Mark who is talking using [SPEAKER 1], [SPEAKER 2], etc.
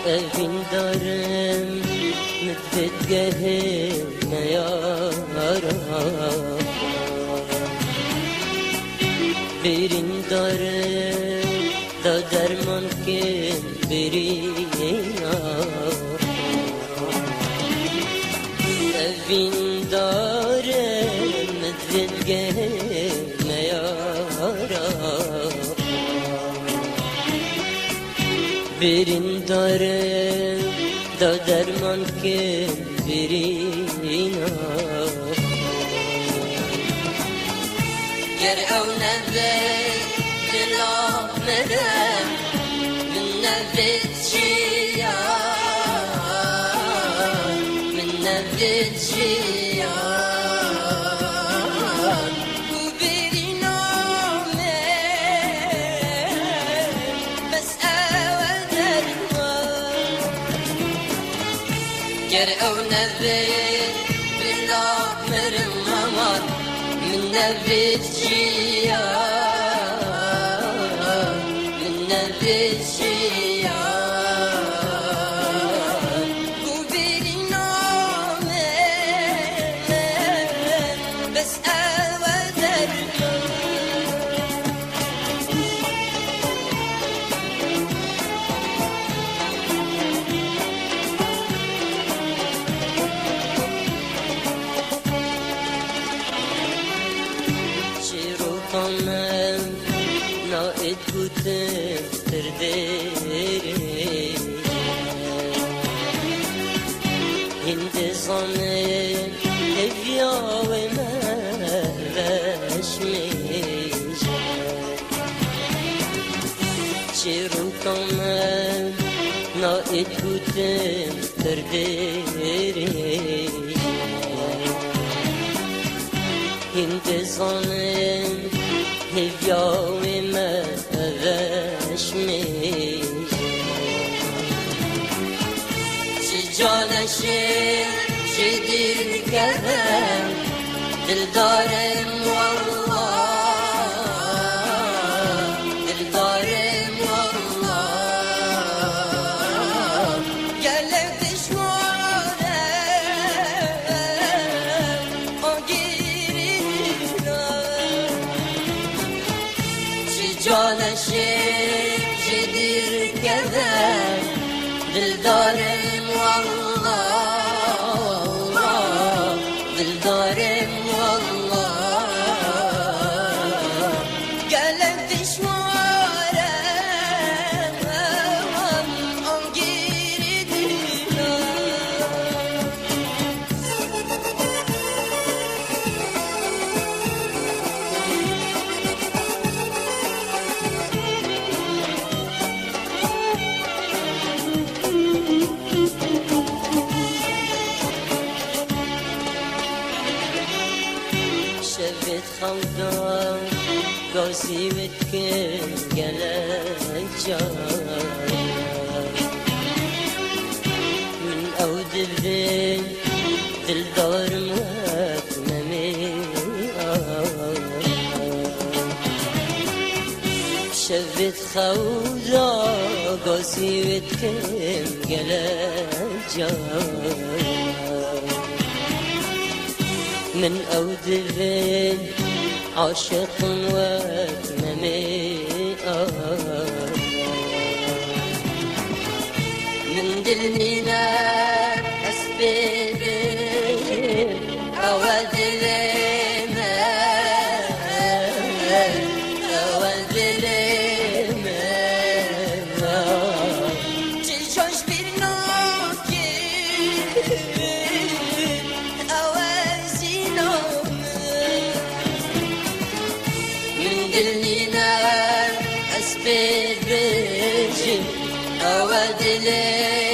[SPEAKER 1] evin darım müddet gehine yara Birin darım da derman kim birina Evin darım müddet gehine yara Birin darım da derman kim birina Ger ev nevvet dilah merem Min nevvet şiyan Min nevvet şiyan Bu birina men Bes ev derman Ger ev nevvet dilah merem aman من نبت شيان من نبت شيان قبلنا من بس أودر Şirukanım naet kutem terderi Hindizanım evya ve merveşmiş Şirukanım naet kutem terderi Hindizanım hevyavime veşmiş Şicaneşim şidir kerem Dildarım vallah Dildarım vallah Gelev düşmanım O Şicaneşim şidir kerem Dildarım vallah Dildarım vallah Gelen düşmanım On giridiler شبت خوضان قاسي بتكن قلق جاي من أود الذين دلدار مكممي شبت خوضان قاسي بتكن قلق جاي من أودرين عاشق واتممي من دلنينا أسبيبين أودرين أودرين تلجوش بالنوكي دلنينا أسبير بجي أودلي